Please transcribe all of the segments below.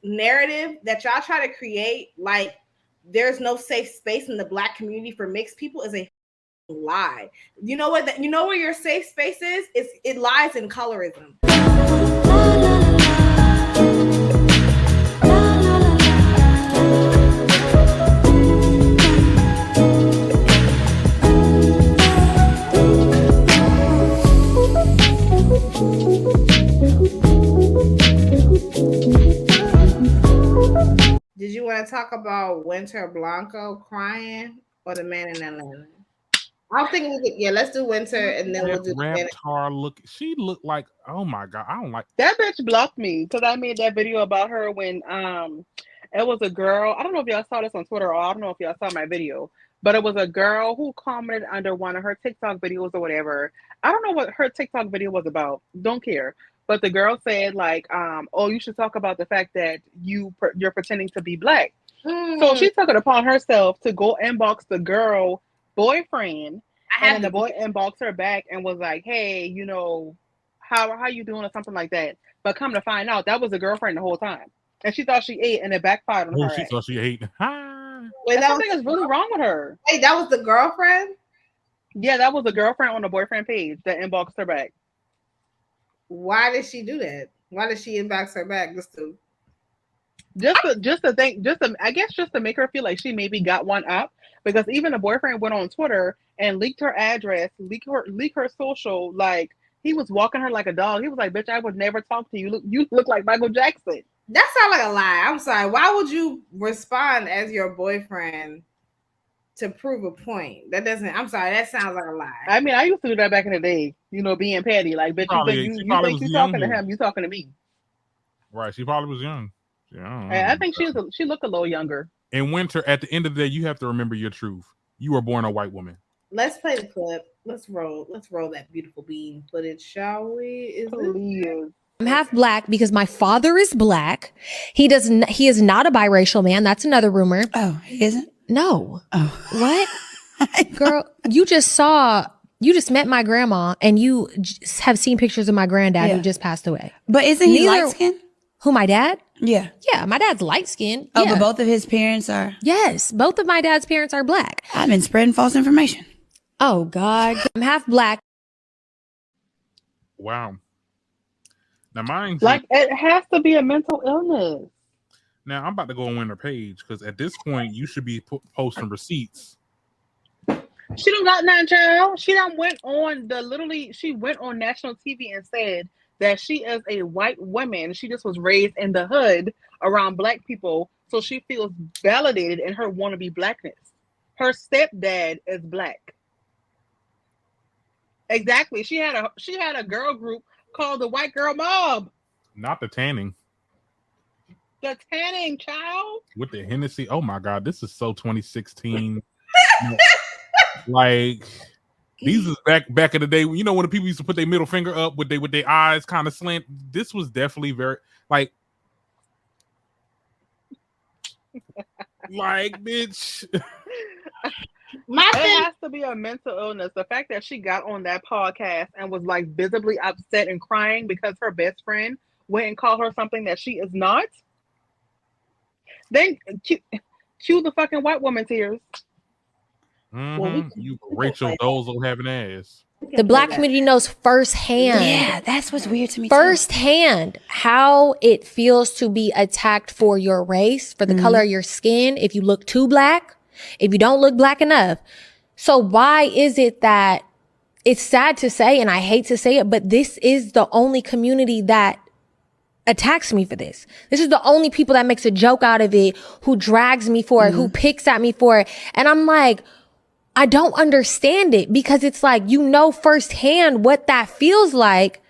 narrative that y'all try to create, like there's no safe space in the Black community for mixed people, is a lie. You know what? You know where your safe space is? It lies in colorism. Did you want to talk about Wintrr Blanco crying or the man in Atlanta? I don't think we could. Yeah, let's do Wintrr and then we'll do Raptar. She looked like, oh my god, I don't like that bitch. Blocked me because I made that video about her when it was a girl. I don't know if y'all saw this on Twitter, or I don't know if y'all saw my video, but it was a girl who commented under one of her TikTok videos or whatever. I don't know what her TikTok video was about. Don't care. But the girl said like, oh, you should talk about the fact that you're pretending to be Black. So she took it upon herself to go inbox the girl boyfriend, and then the boy inboxed her back and was like, hey, you know, how you doing or something like that. But come to find out, that was a girlfriend the whole time. And she thought she ate, and it backfired on her. She thought she ate. Wait, something is really wrong with her. Hey, that was the girlfriend? Yeah, that was the girlfriend on the boyfriend page that inboxed her back. Why did she do that? Why did she inbox her back? I guess just to make her feel like she maybe got one up, because even the boyfriend went on Twitter and leaked her address, leaked her social. Like, he was walking her like a dog. He was like, bitch, I would never talk to you. You look like Michael Jackson. That sounds like a lie. I'm sorry. Why would you respond as your boyfriend to prove a point? That doesn't. I'm sorry. That sounds like a lie. I mean, I used to do that back in the day. You know, being petty. Like, bitch, you think you're talking to him? You talking to me? Right. She probably was young. Yeah, I think she looked a little younger. In Wintrr, at the end of the day, you have to remember your truth. You were born a white woman. Let's play the clip. Let's roll that beautiful bean footage, shall we? I'm half Black because my father is Black. He is not a biracial man. That's another rumor. Oh, he isn't? No. Oh. What? Girl, you just met my grandma and you have seen pictures of my granddad who just passed away. But isn't he light skinned? Who, my dad? Yeah. Yeah, my dad's light skinned. Oh, but both of his parents are? Yes, both of my dad's parents are Black. I've been spreading false information. Oh, God. I'm half Black. Wow. Now, mind you, it has to be a mental illness. Now, I'm about to go on her page because at this point, you should be posting receipts. She don't got none, child. She went on national TV and said that she is a white woman. She just was raised in the hood around Black people, so she feels validated in her wannabe Blackness. Her stepdad is Black. Exactly. She had a girl group called the White Girl Mob. Not the tanning. The tanning, child. With the Hennessy. Oh my God, this is so 2016. Like, these is back in the day. You know when the people used to put their middle finger up with their eyes kind of slant. This was definitely very like bitch. It has to be a mental illness. The fact that she got on that podcast and was like visibly upset and crying because her best friend went and called her something that she is not. Then cue the fucking white woman tears. You Rachel Dolezal having ass. The Black community knows firsthand. Yeah, that's what's weird to me. Firsthand how it feels to be attacked for your race, for the color of your skin, if you look too Black, if you don't look Black enough. So why is it that it's sad to say, and I hate to say it, but this is the only community that attacks me for this. This is the only people that makes a joke out of it, who drags me for it, who picks at me for it. And I'm like, I don't understand it, because it's like, you know firsthand what that feels like.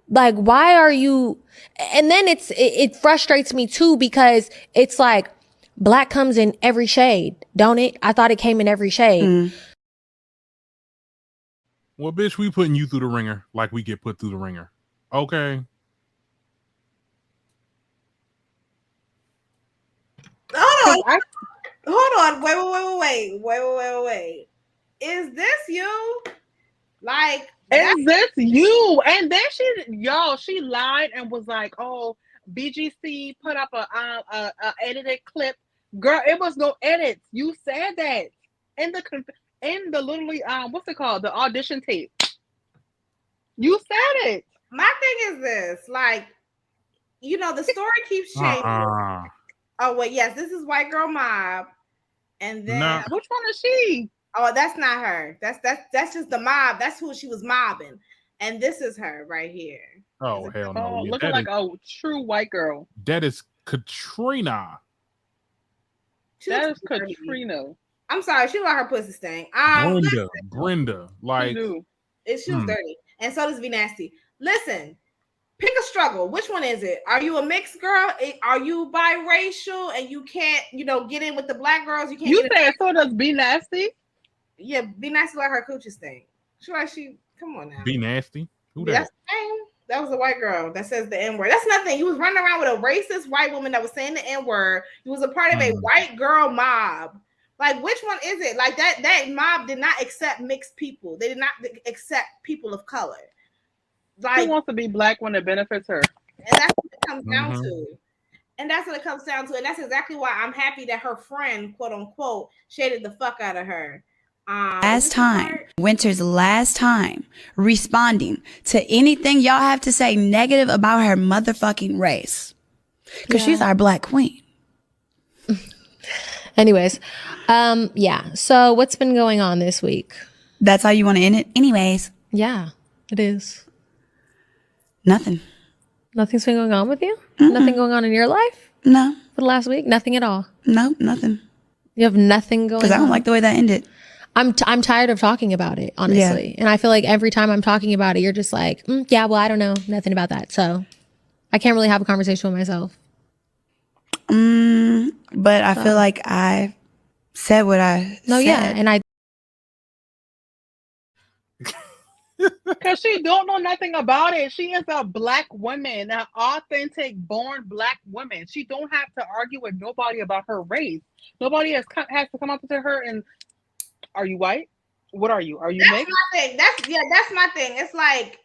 Like, why are you? And then it frustrates me too, because it's like, Black comes in every shade, don't it? I thought it came in every shade. Well, bitch, we putting you through the ringer like we get put through the ringer. Okay. Hold on. Wait. Is this you? Like, is this you? And then she lied and was like, oh, BGC put up a edited clip. Girl, it was no edits. You said that in the literally what's it called? The audition tape. You said it. My thing is this, like, you know, the story keeps changing. Oh wait, yes, this is White Girl Mob, and then which one is she? Oh, that's not her. That's just the mob. That's who she was mobbing, and this is her right here. Oh hell no! Looking like a true white girl. That is Katrina. That is Katrina. I'm sorry, she let her pussy stink. Brenda, like she was dirty, and so does V Nasty. Listen, pick a struggle. Which one is it? Are you a mixed girl? Are you biracial and you can't, get in with the black girls? You can't. You said so does Be Nasty. Yeah, Be Nasty let her coochie stink. Come on now. Be Nasty. Who that? That's the name. That was a white girl that says the N-word. That's nothing. You was running around with a racist white woman that was saying the N-word. You was a part of a white girl mob. Like, which one is it? Like, that mob did not accept mixed people. They did not accept people of color. Like, who wants to be black when it benefits her? And that's what it comes down to. And that's what it comes down to. And that's exactly why I'm happy that her friend, quote unquote, shaded the fuck out of her. Wintr's last time responding to anything y'all have to say negative about her motherfucking race. Because she's our black queen. Anyways, yeah. So what's been going on this week? That's how you want to end it? Anyways. Yeah, it is. Nothing. Nothing's been going on with you? Nothing going on in your life? No. For the last week? Nothing at all? No, nothing. You have nothing going on? Because I don't like the way that ended. I'm tired of talking about it, honestly. Yeah. And I feel like every time I'm talking about it, you're just like, yeah, well, I don't know nothing about that. So I can't really have a conversation with myself. But I feel like I said what I said. Yeah. And I. Because she don't know nothing about it. She is a black woman, an authentic, born black woman. She don't have to argue with nobody about her race. Nobody has to come up to her and, are you white? What are you? Are you mixed? My thing. That's my thing. It's like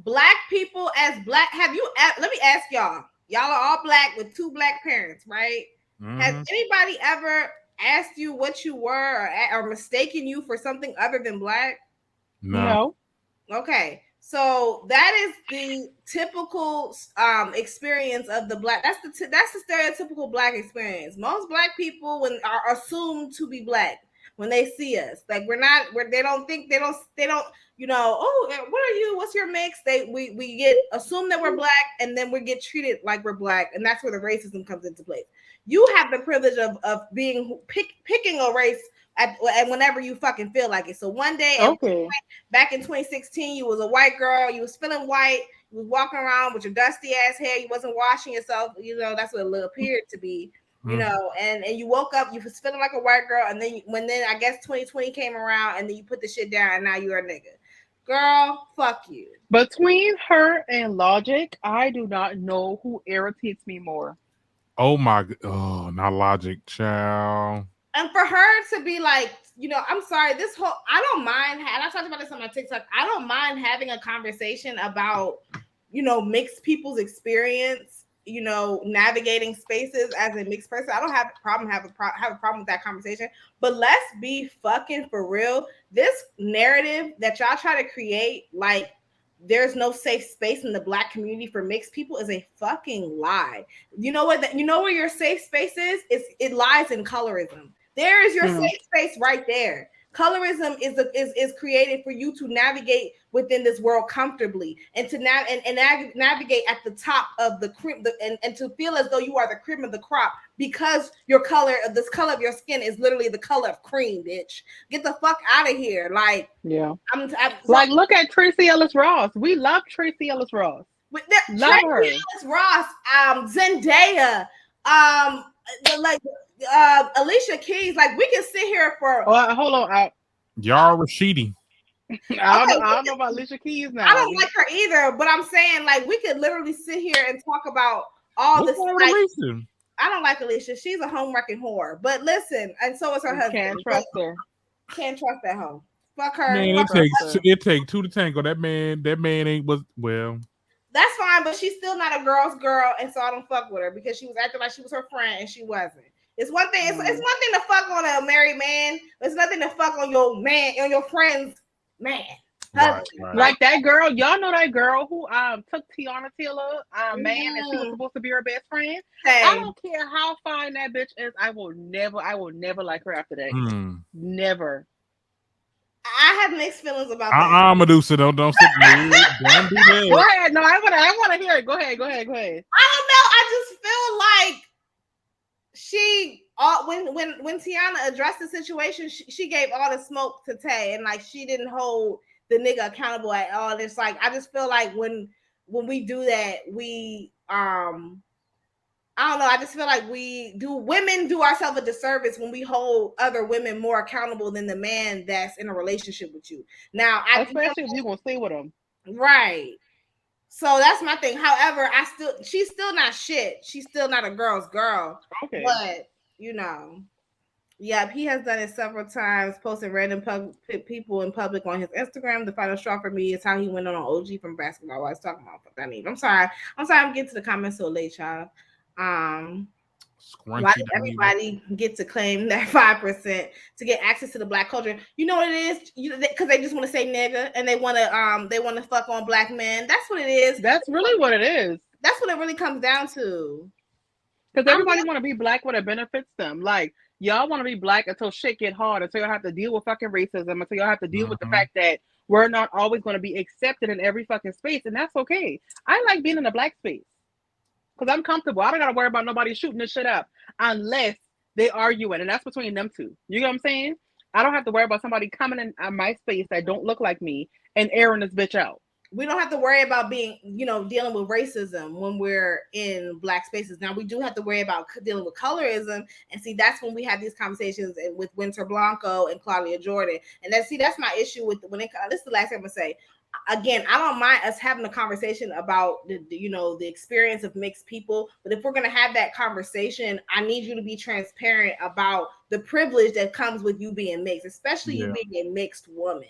black people as black. Let me ask y'all. Y'all are all black with two black parents, right? Has anybody ever asked you what you were or mistaken you for something other than black? No. Okay. So that is the typical experience of the black. That's the stereotypical black experience. Most black people are assumed to be black. When they see us, like they don't, oh, what are you? What's your mix? We get assumed that we're black, and then we get treated like we're black, and that's where the racism comes into place. You have the privilege of being picking a race at whenever you fucking feel like it. So one day, back in 2016, you was a white girl, you was feeling white, you was walking around with your dusty ass hair, you wasn't washing yourself, that's what it appeared to be. And you woke up, you was feeling like a white girl, and then when I guess 2020 came around, and then you put the shit down, and now you're a nigga. Girl, fuck you. Between her and Logic, I do not know who irritates me more. Oh my god! Oh, not Logic, child. And for her to be like, I'm sorry, I don't mind, and I talked about this on my TikTok, I don't mind having a conversation about, mixed people's experience, navigating spaces as a mixed person. I don't have a problem with that conversation, but let's be fucking for real. This narrative that y'all try to create, like there's no safe space in the black community for mixed people, is a fucking lie. You know what? You know where your safe space is? It lies in colorism. There is your safe space right there. Colorism is created for you to navigate within this world comfortably and to navigate at the top of the cream and to feel as though you are the cream of the crop because this color of your skin is literally the color of cream, bitch. Get the fuck out of here. Like, yeah. I'm look at Tracy Ellis Ross. We love Tracy Ellis Ross. Love her. Tracy Ellis Ross, Zendaya, Alicia Keys. Like, we can sit here for. Hold on, Yara Rashidi. I don't know about Alicia Keys now. I don't like her either, but I'm saying, like, we could literally sit here and talk about all this. Like, I don't like Alicia. She's a home-wrecking whore. But listen, and so is her husband. Can't trust her. Can't trust that hoe. Fuck her. Man, it takes two to tango. That man ain't well. that's fine, but she's still not a girl's girl, and so I don't fuck with her because she was acting like she was her friend and she wasn't. It's one thing. It's one thing to fuck on a married man. But it's nothing to fuck on your man, on your friend's man. Right. Like that girl, y'all know that girl who took Tiana Taylor man, and she was supposed to be her best friend. Same. I don't care how fine that bitch is. I will never like her after that. Never. I have mixed feelings about that. Medusa, don't sit there. Don't do that. Go ahead. No, I want to hear it. Go ahead. I don't know. I just feel like she when Tiana addressed the situation, she gave all the smoke to Tay, and like she didn't hold the nigga accountable at all. And it's like I just feel like when we do that, we I don't know. I just feel like women do ourselves a disservice when we hold other women more accountable than the man that's in a relationship with you. Now, especially if you're gonna stay with him, right? So that's my thing. However, she's still not shit. She's still not a girl's girl. Okay, but he has done it several times, posting random people in public on his Instagram. The final straw for me is how he went on OG from basketball. I was talking about that name. I'm sorry. I'm getting to the comments so late, y'all. Why does everybody get to claim that 5% to get access to the black culture? You know what it is? Because they just want to say nigga and they want to fuck on black men. That's what it is. That's really what it is. That's what it really comes down to. Because everybody want to be black when it benefits them. Like y'all want to be black until shit get hard, until you have to deal with fucking racism, until you have to deal with the fact that we're not always going to be accepted in every fucking space, and that's okay. I like being in a black space. Because I'm comfortable. I don't got to worry about nobody shooting this shit up unless they arguing. And that's between them two. You know what I'm saying? I don't have to worry about somebody coming in my space that don't look like me and airing this bitch out. We don't have to worry about being, dealing with racism when we're in black spaces. Now, we do have to worry about dealing with colorism. And see, that's when we have these conversations with Wintrr, Blanco, and Claudia Jordan. And that's my issue with this is the last thing I'm going to say. Again, I don't mind us having a conversation about the experience of mixed people, but if we're going to have that conversation, I need you to be transparent about the privilege that comes with you being mixed, especially you being a mixed woman.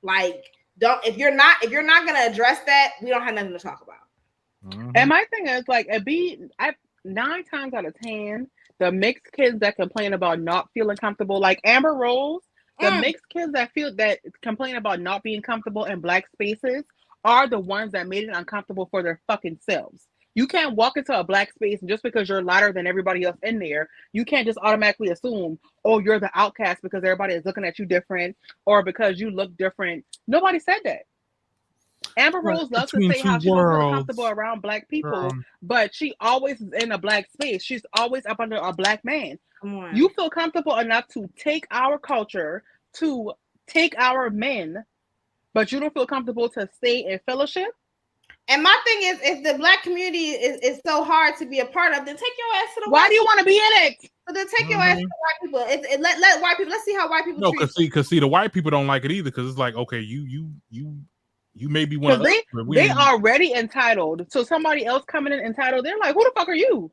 Like, if you're not going to address that, we don't have nothing to talk about. And my thing is like, 9 times out of 10, the mixed kids that complain about not feeling comfortable, like Amber Rose. The mixed kids that complain about not being comfortable in black spaces are the ones that made it uncomfortable for their fucking selves. You can't walk into a black space and just because you're lighter than everybody else in there, you can't just automatically assume, oh, you're the outcast because everybody is looking at you different or because you look different. Nobody said that. Amber Rose loves to say how she don't feel comfortable around black people, but she always is in a black space. She's always up under a black man. You feel comfortable enough to take our culture, to take our men, but you don't feel comfortable to stay in fellowship? And my thing is, if the black community is so hard to be a part of, then take your ass to the Why do you want to be in it? So then take your ass to the white people. Let white people, let's see how white people treat it. Because the white people don't like it either, because it's like, okay, you may be one of us. They already entitled. So somebody else coming in entitled, they're like, who the fuck are you?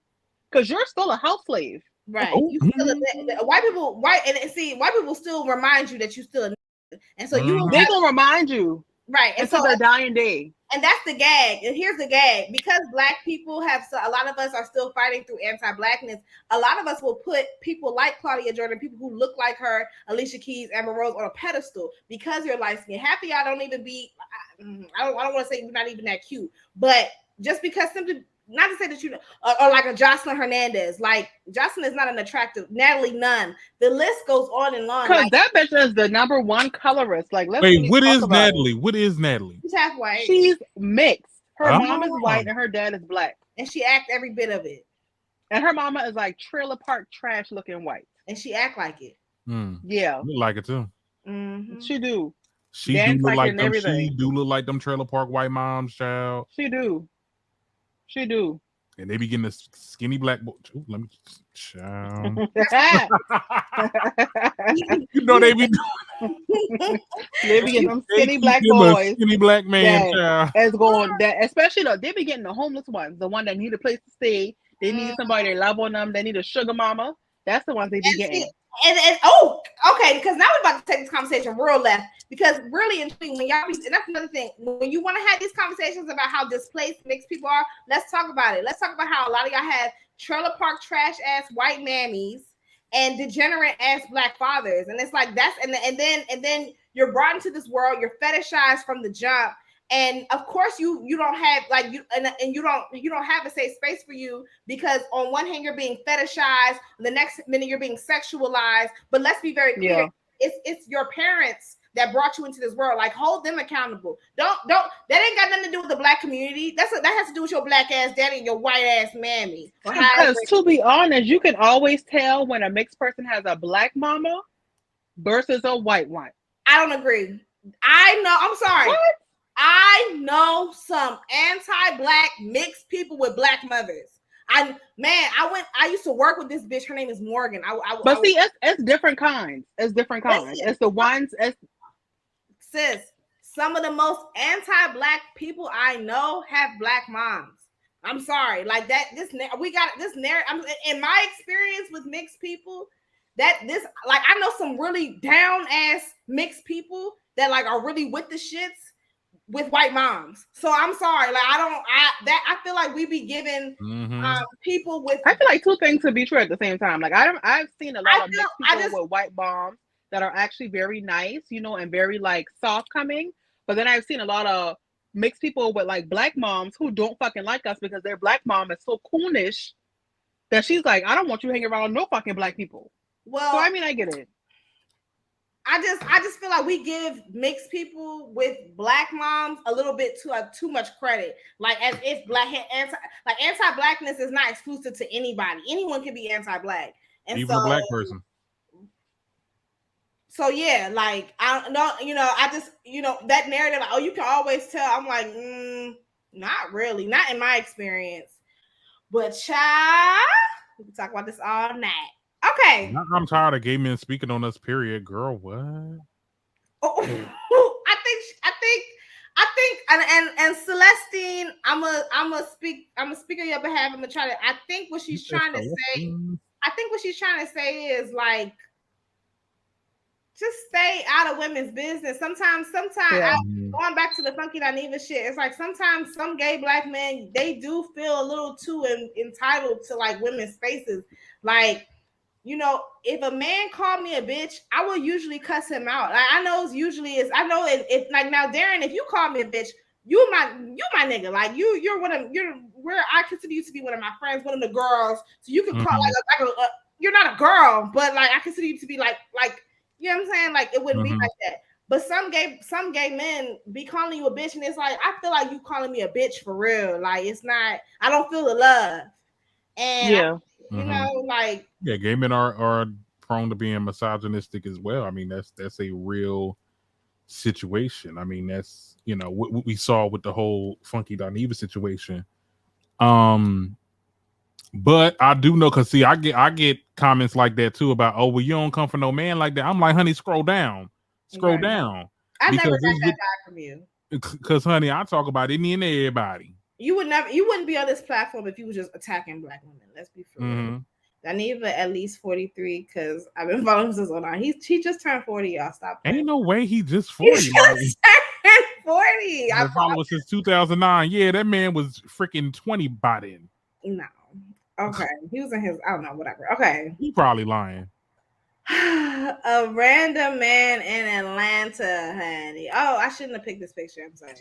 Because you're still a house slave. Right. You still white people still remind you that you still a and so they're gonna remind you. Right. And so their dying day. And that's the gag. And here's the gag. Because black people a lot of us are still fighting through anti-blackness. A lot of us will put people like Claudia Jordan, people who look like her, Alicia Keys, Amber Rose on a pedestal because you're light skinned. Half of y'all don't even be, I don't want to say you're not even that cute, but just because simply, not to say that you or like a Jocelyn Hernandez, like Jocelyn is not an attractive, Natalie Nunn. The list goes on and on. Because that bitch is the #1 colorist. Like, wait, what is Natalie? What is Natalie? She's half white. She's mixed. Her mom is white and her dad is black, and she acts every bit of it. And her mama is like trailer park trash looking white, and she act like it. Yeah, I like it too. She do. She do look like them. She do look like them trailer park white moms, child. She do. And they be getting the skinny black boy. Ooh, let me child. You know they be they be getting them skinny black boys. Skinny black man, child. As going that, especially though, they be getting the homeless ones, the one that need a place to stay. They need somebody to love on them. They need a sugar mama. That's the ones they be getting. And okay, because now we're about to take this conversation real left. Because really and truly, when y'all be, and that's another thing, when you want to have these conversations about how displaced mixed people are, let's talk about it. Let's talk about how a lot of y'all have trailer park trash ass white mammies and degenerate ass black fathers, and it's like that's and then you're brought into this world, you're fetishized from the jump. And of course you don't have like you and you don't have a safe space for you, because on one hand you're being fetishized, the next minute you're being sexualized. But let's be very clear, it's your parents that brought you into this world. Like, hold them accountable. Don't that ain't got nothing to do with the black community. That has to do with your black ass daddy and your white ass mammy. Because to be honest, you can always tell when a mixed person has a black mama versus a white one. I don't agree. I know. I'm sorry. What? I know some anti-black mixed people with black mothers. I used to work with this bitch. Her name is Morgan. It's different kinds. It's different kinds. It's the ones. Sis, some of the most anti-black people I know have black moms. I'm sorry, like that. We got this narrative. In my experience with mixed people, I know some really down ass mixed people that like are really with the shits with white moms. So I'm sorry, like I feel like we be giving people with. I feel like two things could be true at the same time. Like I've seen a lot of mixed people with white moms that are actually very nice, and very like soft coming. But then I've seen a lot of mixed people with like black moms who don't fucking like us because their black mom is so coonish that she's like, I don't want you hanging around no fucking black people. Well, so I mean, I get it. I just feel like we give mixed people with black moms a little bit too much credit, like as if anti-blackness is not exclusive to anybody. Anyone can be anti-black, and even a black person. So yeah, like I know, I just that narrative, like, oh, you can always tell. I'm like, not really, not in my experience. But child, we can talk about this all night. Okay. I'm tired of gay men speaking on us. Period, girl. What? Oh, I think, and Celestine, I'm a speak on your behalf. I'm gonna try to. I think what she's trying to say is like, just stay out of women's business. Sometimes, going back to the Funky Dineva shit, it's like sometimes some gay black men, they do feel a little too entitled to like women's spaces. Like, if a man called me a bitch, I will usually cuss him out. Like, I know if like now, Darren, if you call me a bitch, you my nigga. Like you're where I consider you to be one of my friends, one of the girls. So you can call you're not a girl, but like I consider you to be like. You know what I'm saying? Like, it wouldn't be like that. But some gay men be calling you a bitch, and it's like, I feel like you calling me a bitch for real. Like, it's not, I don't feel the love. And gay men are prone to being misogynistic as well. I mean, that's a real situation. I mean, that's what we saw with the whole Funky Dineva situation. But I do know, because see, I get comments like that too about, oh, well, you don't come for no man like that. I'm like, honey, scroll down. I never got that back from you. Because, honey, I talk about any and everybody. You wouldn't be on this platform if you were just attacking black women. Let's be for real. Dineva at least 43, because I've been following him since 09. He just turned 40, y'all. Stop. Ain't no way he just 40. He just turned 40. I've been following since 2009. Yeah, that man was freaking 20 by then. No. Okay, he was in his, I don't know, whatever. Okay. He probably lying. A random man in Atlanta, honey. Oh, I shouldn't have picked this picture. I'm sorry.